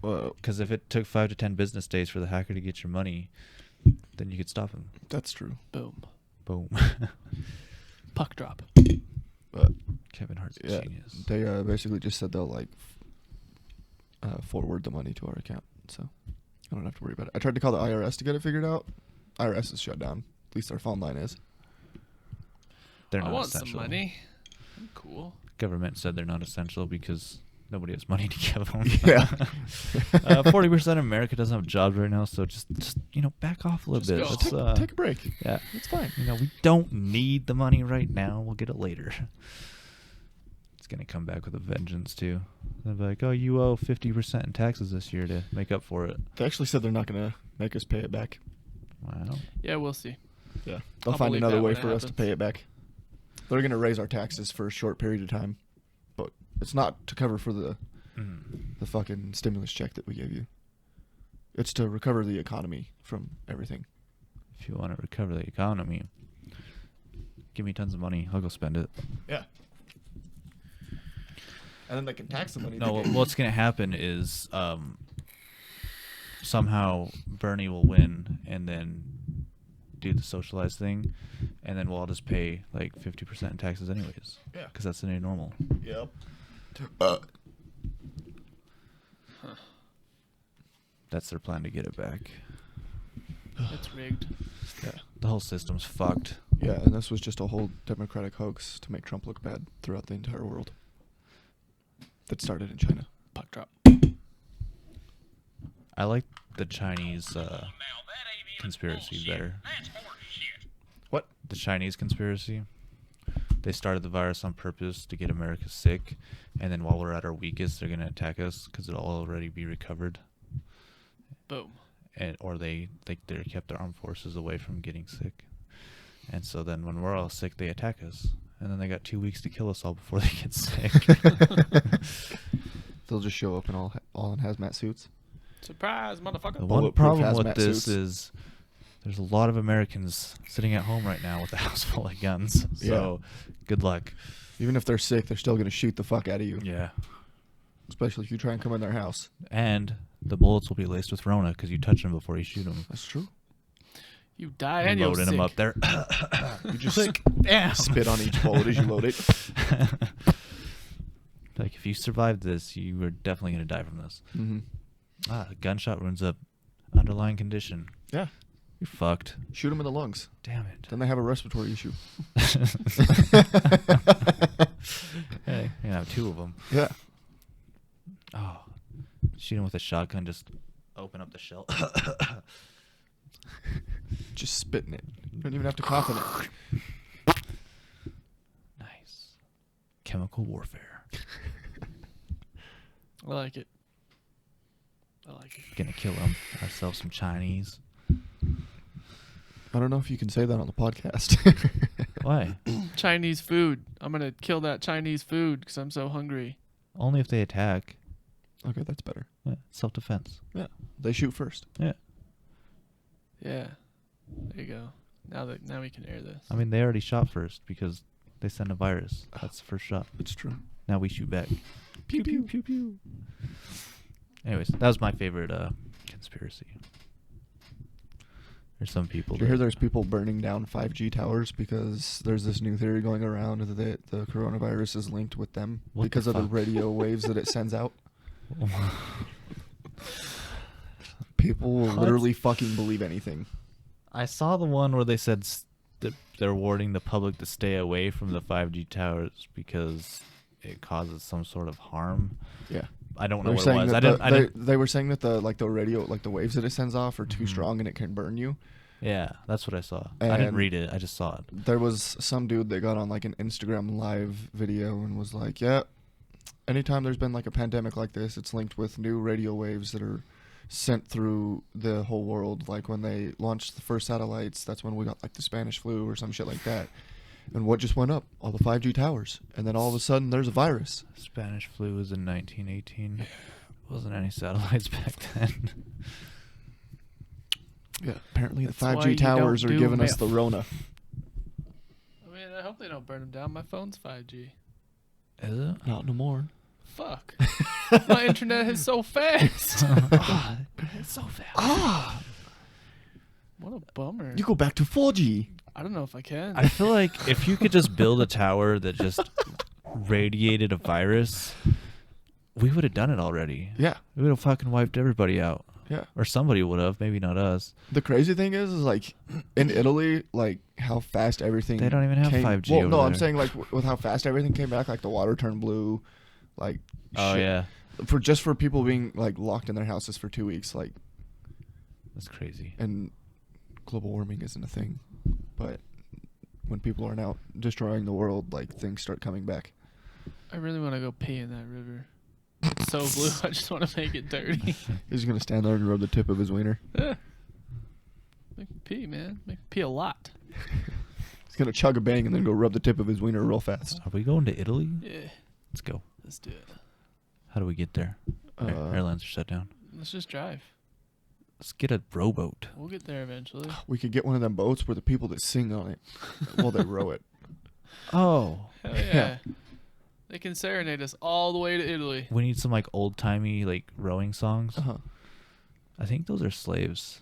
well, Because if it took 5 to 10 business days for the hacker to get your money, then you could stop him. that's true. Boom. Boom. Puck drop. But Kevin Hart's a yeah, genius. they basically just said they'll like forward the money to our account, so I don't have to worry about it. I tried to call the IRS to get it figured out. IRS is shut down. At least our phone line is. They're I not want essential. some money. I'm cool. Government said they're not essential because nobody has money to give them. Yeah. 40% of America doesn't have jobs right now, so just back off a little Just bit. go. Let's, Take a break. yeah, It's fine. we don't need the money right now. We'll get it later. It's gonna come back with a vengeance too. They'll be like, "Oh, you owe 50% in taxes this year to make up for it." They actually said they're not going to make us pay it back. Wow. Yeah, we'll see. Yeah. They'll I'll find believe another that way when it for us to happens. pay it back. They're going to raise our taxes for a short period of time, but it's not to cover for the fucking stimulus check that we gave you. It's to recover the economy from everything. If you want to recover the economy, give me tons of money. I'll go spend it. Yeah. And then they can tax the money. No, what's going to happen is somehow Bernie will win and then do the socialized thing, and then we'll all just pay like 50% in taxes anyways. Yeah. Because that's the new normal. Yep. That's their plan to get it back. It's rigged. Yeah. The whole system's fucked. Yeah, and this was just a whole Democratic hoax to make Trump look bad throughout the entire world. That started in China. Puck drop. I like the Chinese conspiracy better. What? The Chinese conspiracy. They started the virus on purpose to get America sick, and then while we're at our weakest, they're going to attack us because it'll already be recovered. Boom. Or they kept their armed forces away from getting sick. And so then when we're all sick, they attack us. And then they got 2 weeks to kill us all before they get sick. They'll just show up in all in hazmat suits. Surprise, The motherfucker. one Bulletproof problem with hazmat this suits. is there's a lot of Americans sitting at home right now with a house full of guns. So good luck. Even if they're sick, they're still going to shoot the fuck out of you. Yeah. Especially if you try and come in their house. And the bullets will be laced with Rona because you touch them before you shoot them. That's true. You die and you're Loading sick. them up there. You just Damn. spit on each bullet as you load it. Like, if you survive this, you are definitely going to die from this. Mm-hmm. A gunshot ruins a underlying condition. Yeah. You're fucked. Shoot them in the lungs. Damn it. Then they have a respiratory issue. Hey, you have 2 of them. Yeah. Oh, shooting with a shotgun, just open up the shell. Just spit in it. You don't even have to cough in it. Nice. Chemical warfare. I like it. I like it. Gonna kill ourselves some Chinese. I don't know if you can say that on the podcast. Why? Chinese food. I'm going to kill that Chinese food because I'm so hungry. Only if they attack. Okay, that's better. Yeah, self-defense. Yeah. They shoot first. Yeah. Yeah. There you go. Now we can air this. I mean, they already shot first because they sent a virus. That's the first shot. It's true. Now we shoot back. Pew, pew. pew pew. Anyways, that was my favorite conspiracy. There's some people. Did you hear there's people burning down 5G towers because there's this new theory going around that the coronavirus is linked with them What because the of the fuck? radio waves that it sends out? People will What? literally fucking believe anything. I saw the one where they said that they're warning the public to stay away from the 5G towers because it causes some sort of harm. Yeah. I don't know They're what it saying was. that they were saying that the radio, like the waves that it sends off are too Mhm. strong and it can burn you. Yeah, that's what I saw. I didn't And read it. I just saw it. There was some dude that got on like an Instagram live video and was like, yeah, anytime there's been like a pandemic like this, it's linked with new radio waves that are sent through the whole world. Like when they launched the first satellites, that's when we got like the Spanish flu or some shit like that. And what just went up? All the 5G towers. And then all of a sudden there's a virus. Spanish flu was in 1918. Wasn't any satellites back then. Yeah. Apparently the That's why 5G you towers are don't do giving us meth. the Rona. I mean, I hope they don't burn them down. My phone's 5G. Is it? Not no more. Fuck. My internet is so fast. It's so fast. Ah! What a bummer. You go back to 4G. I don't know if I can. I feel like if you could just build a tower that just radiated a virus, we would have done it already. Yeah. We would have fucking wiped everybody out. Yeah. Or somebody would have, maybe not us. The crazy thing is like in Italy, like how fast everything They don't even have came, 5G Well, over no, I'm there. saying like with how fast everything came back, like the water turned blue, Like, Oh shit. yeah, For people being like locked in their houses for 2 weeks, like, that's crazy. and global warming isn't a thing, but when people aren't out destroying the world, like, things start coming back. I really want to go pee in that river. It's so blue. I just want to make it dirty. He's gonna stand there and rub the tip of his wiener. Make me pee, man. Make me pee a lot. He's gonna chug a bang and then go rub the tip of his wiener real fast. Are we going to Italy? Yeah. Let's go. Let's do it. How do we get there? Airlines are shut down. Let's just drive. Let's get a rowboat. We'll get there eventually. We could get one of them boats where the people that sing on it while they row it. Oh, Hell yeah. They can serenade us all the way to Italy. we need some like old timey like rowing songs. Uh-huh. I think those are slaves.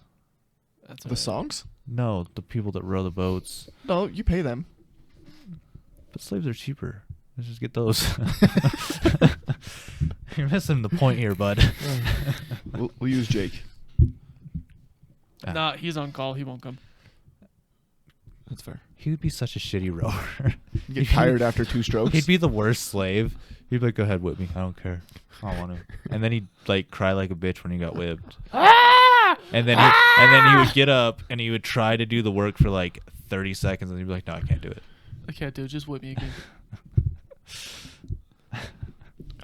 That's The alright. songs? No, the people that row the boats. No, you pay them. But slaves are cheaper. Let's just get those. You're missing the point here, bud. We'll use Jake. Ah, Nah, he's on call. He won't come. That's fair. He would be such a shitty rower. You get tired after 2 strokes. He'd be the worst slave. He'd be like, "Go ahead, whip me. I don't care. I don't want to." And then he'd like cry like a bitch when he got whipped. And then he would get up and he would try to do the work for like 30 seconds and he'd be like, "No, I can't do it." I can't do it. Just whip me again.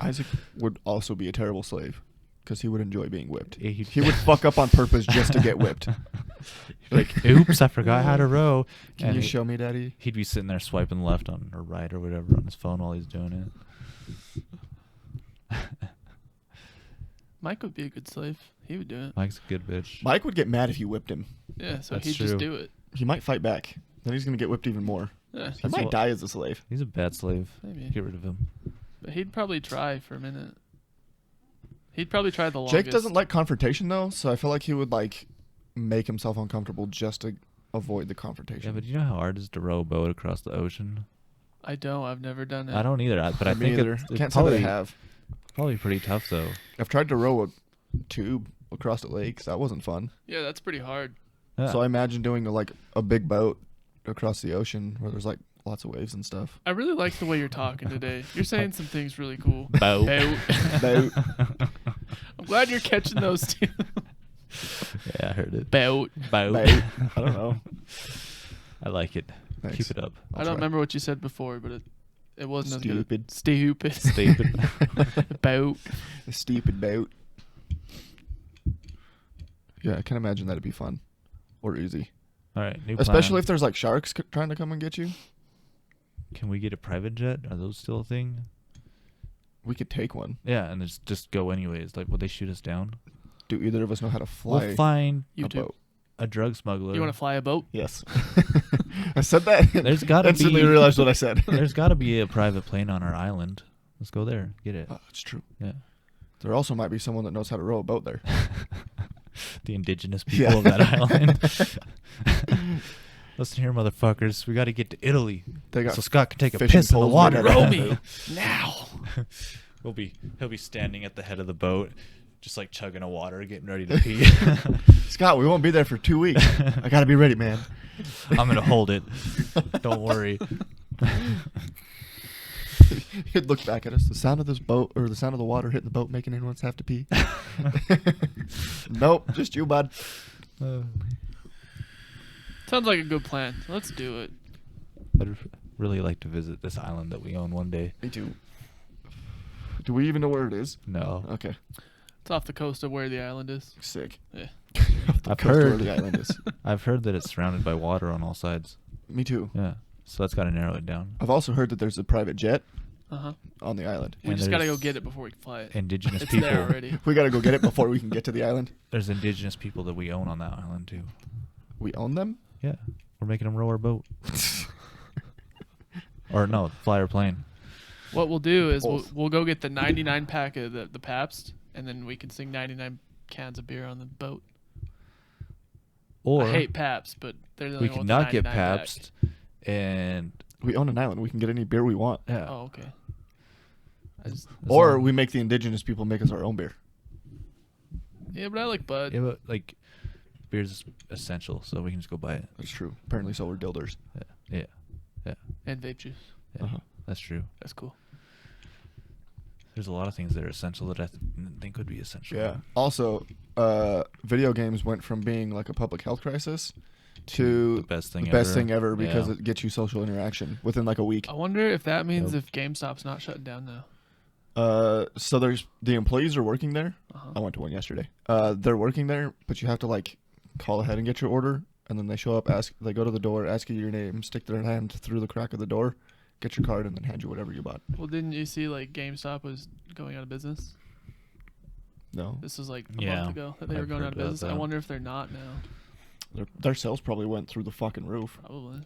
Isaac would also be a terrible slave because he would enjoy being whipped. Yeah, He would fuck up on purpose just to get whipped. Like, oops, I forgot how to row. Can And you show me, Daddy? He'd be sitting there swiping left on or right or whatever on his phone while he's doing it. Mike would be a good slave. He would do it. Mike's a good bitch. Mike would get mad if you whipped him. Yeah, so That's he'd just true. do it. He might fight back. Then he's going to get whipped even more. Yeah, He That's might what- die as a slave. He's a bad slave. maybe. Get rid of him. But he'd probably try for a minute. He'd probably try the longest. Jake doesn't like confrontation, though, so I feel like he would, like, make himself uncomfortable just to avoid the confrontation. Yeah, but you know how hard it is to row a boat across the ocean? I don't. I've never done it. I don't either, but I Me think either. it's Can't say probably, that I have. probably pretty tough, though. I've tried to row a tube across the lakes. That wasn't fun. Yeah, that's pretty hard. Yeah. So I imagine doing, like, a big boat across the ocean where there's, like, lots of waves and stuff. I really like the way you're talking today. You're saying some things really cool. Boat. Boat. I'm glad you're catching those too. Yeah, I heard it. Boat. Boat. Boat. I don't know. I like it. Thanks. Keep it up. I don't remember what you said before, but it wasn't Stupid. as good. Stupid. Stupid. Boat. A stupid boat. Yeah, I can imagine that'd be fun. Or easy. All right, new Especially plan. if there's, like, sharks trying to come and get you. Can we get a private jet? Are those still a thing? We could take one. Yeah, and just go anyways. Like, would they shoot us down? Do either of us know how to fly We'll find You a do. boat? a drug smuggler. You want to fly a boat? Yes. I said that. There's gotta instantly be- realized what I said. There's got to be a private plane on our island. Let's go there. Get it. Oh, it's true. Yeah. There also might be someone that knows how to row a boat there. The indigenous people Yeah. of that island. Listen here, motherfuckers. We got to get to Italy. They got So Scott can take a fishing piss in the poles water. made out of Row me bamboo. now. He'll be standing at the head of the boat, just like chugging a water, getting ready to pee. Scott, we won't be there for 2 weeks. I gotta be ready, man. I'm gonna hold it. Don't worry. He'd look back at us. The sound of this boat, or the sound of the water hitting the boat, making anyone have to pee. Nope, just you, bud. Sounds like a good plan. Let's do it. I'd really like to visit this island that we own one day. Me too. Do we even know where it is? No. Okay. It's off the coast of where the island is. Sick. Yeah. Off the I've coast of heard. where the island is. I've heard that it's surrounded by water on all sides. Me too. Yeah. So that's got to narrow it down. I've also heard that there's a private jet Uh-huh. on the island. We And just got to go there's get it before we can fly it. Indigenous It's people. there already. We gotta go get it before we can get to the island. There's indigenous people that we own on that island too. We own them? Yeah. We're making them row our boat. Or no, fly our plane. What we'll do is Both. we'll go get the 99 pack of the Pabst, and then we can sing 99 cans of beer on the boat. Or I hate Pabst, but they're the we only can ones not with get 99 pack. Pabst and We own an island. We can get any beer we want. yeah. Oh, okay. As Or long- we make the indigenous people make us our own beer. Yeah, but I like Bud. Yeah, but like beer's essential, so we can just go buy it. That's true. Apparently so are dilders. Yeah. And vape juice. Yeah. Uh-huh. That's true. That's cool. There's a lot of things that are essential that I think would be essential. Yeah. Also, video games went from being like a public health crisis to the best thing ever because Yeah. it gets you social interaction within like a week. I wonder if that means Yep. if GameStop's not shutting down now. So there's the employees are working there. Uh-huh. I went to one yesterday. They're working there, but you have to like call ahead and get your order, and then they show up, they go to the door, ask you your name, stick their hand through the crack of the door, get your card, and then hand you whatever you bought. Well, didn't you see like GameStop was going out of business? No, This was like a Yeah, month ago that they were I've going heard out of about business. I that. wonder if they're not now. their sales probably went through the fucking roof. Probably.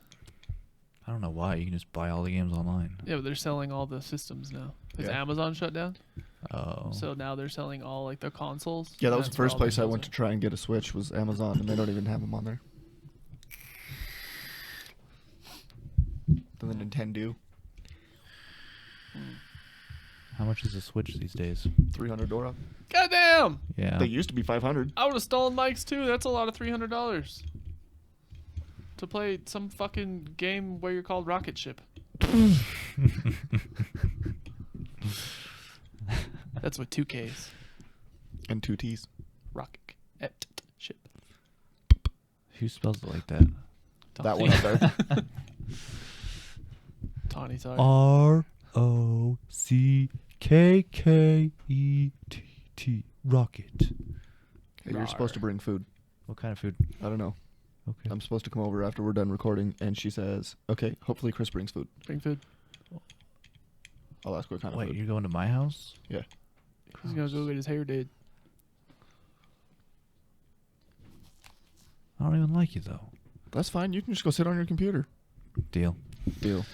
I don't know why. You can just buy all the games online. Yeah, but they're selling all the systems now. Because Yeah. Amazon shut down. Oh. So now they're selling all like their consoles. Yeah, that and was the that's where first all their place I sales went are. to try and get a Switch was Amazon, and they don't even have them on there. Then the Nintendo, How much is a Switch these days? $300. Goddamn! Yeah. They used to be $500. I would have stolen Mike's too. That's a lot of $300 to play some fucking game where you're called Rocket Ship. That's with 2 Ks. And 2 T's. Rocket Ship. Who spells it like that? That one up there. Tawny, sorry. ROCKKETT. Rocket. Hey, you're supposed to bring food. What kind of food? I don't know. Okay. I'm supposed to come over after we're done recording, and she says, "Okay, hopefully Chris brings food." Bring food. I'll ask what kind of Wait, food. you're going to my house? Yeah. He's gonna go get his hair did. I don't even like you though. That's fine. You can just go sit on your computer. Deal. Deal.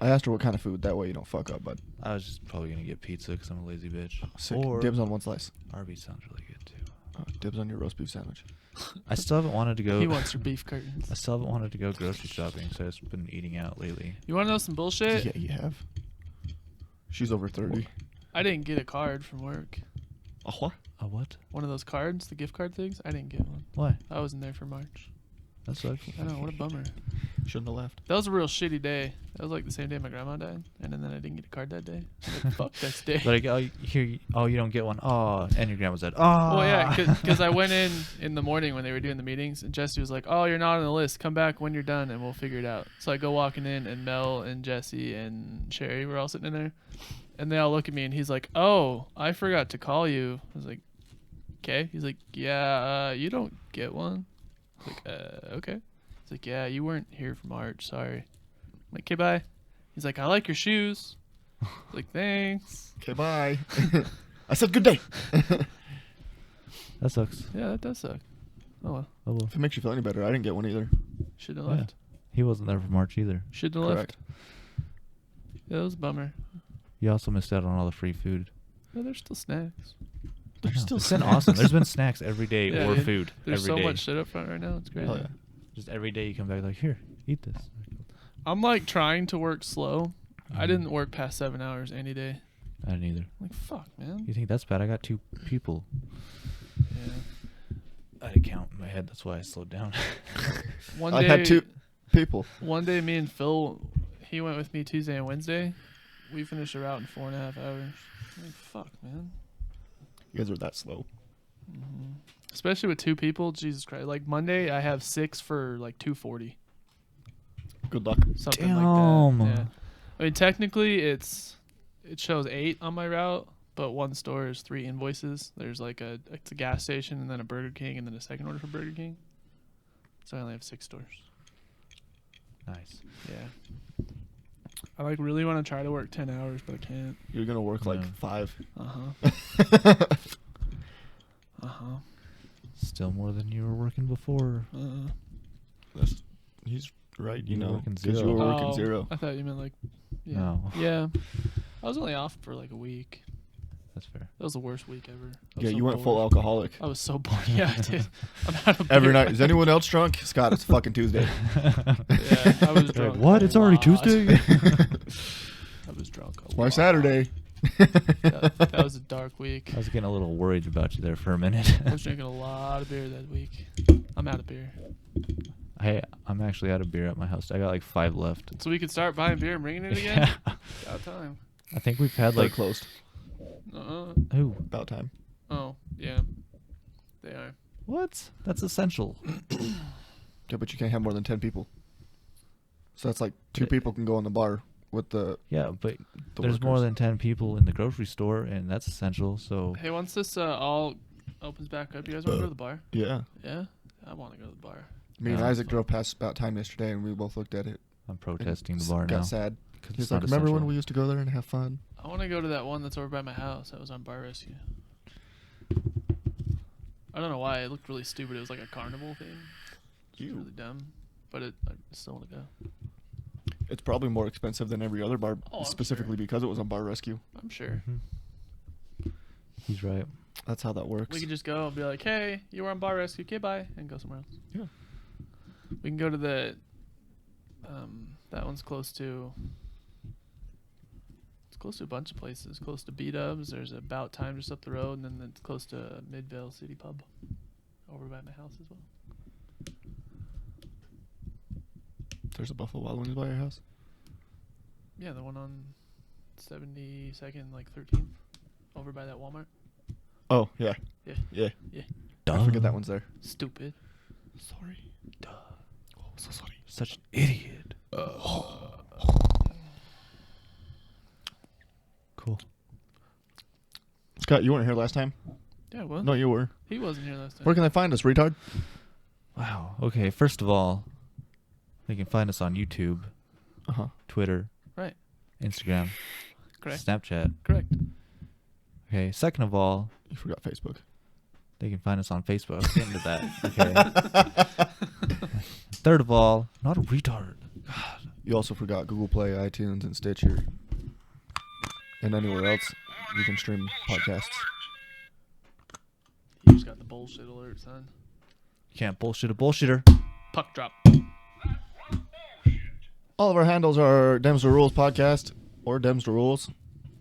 I asked her what kind of food. That way you don't fuck up, bud. I was just probably gonna get pizza because I'm a lazy bitch. Sick. Or Dibs on one slice. Arby's sounds really good too. Dibs on your roast beef sandwich. I still haven't wanted to go. He wants your beef curtains. I still haven't wanted to go grocery shopping, so I've just been eating out lately. You want to know some bullshit? Yeah, you have. She's over 30. I didn't get a card from work. A what? A what? One of those cards, the gift card things. I didn't get one. Why? I wasn't there for March. That sucks. I know, what a bummer. Shouldn't have left. That was a real shitty day. That was like the same day my grandma died, and then I didn't get a card that day. I was like, fuck this day. Like, oh, you don't get one. Oh, and your grandma's dead. Oh. Well, yeah, because I went in the morning when they were doing the meetings, and Jesse was like, "Oh, you're not on the list. Come back when you're done, and we'll figure it out." So I go walking in, and Mel and Jesse and Sherry were all sitting in there, and they all look at me, and he's like, "Oh, I forgot to call you." I was like, "Okay." He's like, "Yeah, you don't get one." I was like, "Okay." He's like, "Yeah, you weren't here for March. Sorry." I'm like, "Okay, bye." He's like, "I like your shoes." I was like, "Thanks." Okay, bye. I said good day. That sucks. Yeah, that does suck. Oh well, Oh well. If it makes you feel any better, I didn't get one either. shouldn't have Yeah. left. He wasn't there for March either. Shouldn't have Correct. left. Yeah, that was a bummer. You also missed out on all the free food. No, there's still snacks. There's I know. still It's been snacks. awesome. There's been snacks every day Yeah, or dude. food There's every so day. much shit up front right now. It's great. Hell yeah. Just every day you come back like, here, eat this. I'm like trying to work slow. I Mhm. didn't work past 7 hours any day. I didn't either. I'm like, fuck, man. You think that's bad? I got 2 people. Yeah. I had a count in my head. That's why I slowed down. One I day, had 2 people. One day, me and Phil, he went with me Tuesday and Wednesday. We finished a route in 4.5 hours. I'm like, fuck, man. You guys are that slow. Especially with 2 people. Jesus Christ. Like Monday, I have 6 for like 240. Good luck. Something Damn. like that. Yeah. I mean, technically, it shows 8 on my route, but one store is 3 invoices. There's like it's a gas station and then a Burger King and then a second order for Burger King. So I only have 6 stores. Nice. Yeah. I like really want to try to work 10 hours, but I can't. You're gonna work like Yeah. 5. Uh-huh. Still more than you were working before. He's right. You You were know, working 'cause you zero. were working 0. I thought you meant like, yeah. No. Yeah. I was only off for like a week. That's fair. That was the worst week ever. I was Yeah, so you went bored. full alcoholic. I was so bored. Yeah, I did. I'm out of Every beer. night. Is anyone else drunk? Scott, it's fucking Tuesday. Yeah, I was Like, drunk. what? a It's already lot. Tuesday? I was drunk. It's my Saturday. That was a dark week. I was getting a little worried about you there for a minute. I was drinking a lot of beer that week. I'm out of beer. Hey, I'm actually out of beer at my house. I got like 5 left. So we could start buying beer and bringing it again? Yeah. About time. I think we've had They're like closed. Who? About time. Oh, yeah. They are. What? That's essential. Yeah, but you can't have more than 10 people. So that's like 2 people can go in the bar with the. Yeah, but The there's more workers. than 10 people in the grocery store, and that's essential. So Hey, once this all opens back up, you guys want to go to the bar? Yeah. Yeah? I want to go to the bar. Me and Yeah. Isaac drove past About Time yesterday, and we both looked at it. I'm and protesting the s- bar got now. sad. 'cause He's it's like, not remember when essential. we used to go there and have fun? I want to go to that one that's over by my house. That was on Bar Rescue. I don't know why. It looked really stupid. It was like a carnival thing. It was really dumb. But I still want to go. It's probably more expensive than every other bar, Oh, I'm specifically sure. because it was on Bar Rescue. I'm sure. Mhm. He's right. That's how that works. We could just go and be like, hey, you were on Bar Rescue. Okay, bye. And go somewhere else. Yeah. We can go to the... that one's close to... It's close to a bunch of places. Close to B-Dubs. There's About Time just up the road. And then it's close to Midvale City Pub. Over by my house as well. There's a Buffalo Wild Wings by your house. Yeah, the one on 72nd, like 13th. Over by that Walmart. Oh, yeah. Yeah. Yeah. Yeah. I forget that one's there. Stupid. Sorry. Duh. Oh, so sorry. Such an idiot. Cool. Scott, you weren't here last time? Yeah, what? No, you were. He wasn't here last time. Where can they find us, retard? Wow. Okay, first of all, they can find us on YouTube, Uh-huh. Twitter, Right. Instagram, Correct. Snapchat. Correct. Okay, second of all, You forgot Facebook. they can find us on Facebook. I'll get into that. Okay. Third of all, not a retard. You also forgot Google Play, iTunes, and Stitcher. And anywhere else you can stream podcasts. You just got the bullshit alert, son. You can't bullshit a bullshitter. Puck drop. All of our handles are Dems to Rules Podcast, or Dems to Rules,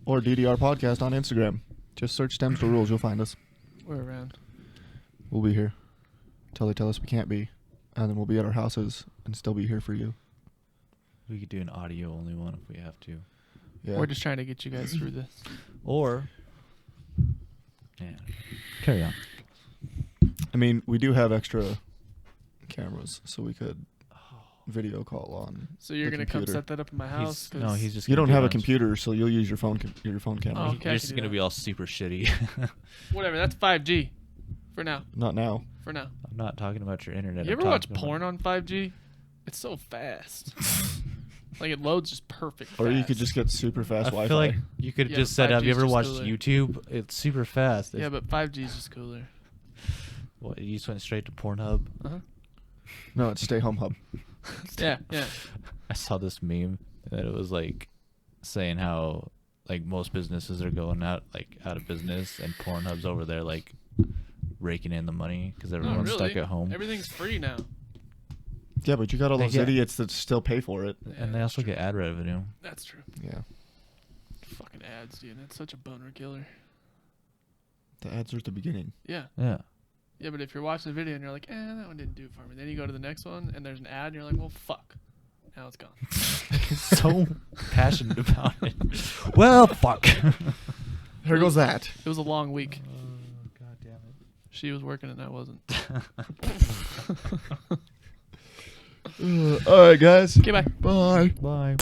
or DDR Podcast on Instagram. Just search Dems to Rules, you'll find us. We're around. We'll be here until they tell us we can't be. And then we'll be at our houses and still be here for you. We could do an audio only one if we have to. Yeah. We're just trying to get you guys through this. Or, yeah, carry on. I mean, we do have extra cameras, so we could video call on. So you're the gonna come computer. set that up in my house? No, he's just. You gonna don't do have it a on- computer, so you'll use your phone camera. Oh, okay, I You're can just do gonna that. be all super shitty. Whatever. That's 5G. For now. Not now. For now. I'm not talking about your internet. You I'm ever watch talking about- porn on 5G? It's so fast. Like it loads just perfect. Or you fast. could just get super fast I Wi-Fi. feel like you could Yeah, just set up. 5G You 's ever just watched cooler. YouTube? It's super fast. Yeah, but 5G is just cooler. What, you just went straight to Pornhub? Uh-huh. No, it's Stay Home Hub. Yeah, yeah. I saw this meme that it was like saying how like most businesses are going out of business, and Pornhub's over there like raking in the money because No, everyone's really. stuck at home. Everything's free now. Yeah, but you got all They those get- idiots that still pay for it. And they also get ad revenue. That's true. Yeah. Fucking ads, dude. That's such a boner killer. The ads are at the beginning. Yeah. Yeah. Yeah, but if you're watching the video and you're like, that one didn't do it for me. Then you go to the next one and there's an ad and you're like, well, fuck. Now it's gone. So passionate about it. Well, fuck. There goes that. It was a long week. God damn it. She was working and I wasn't. All right, guys. Okay, bye. Bye. Bye.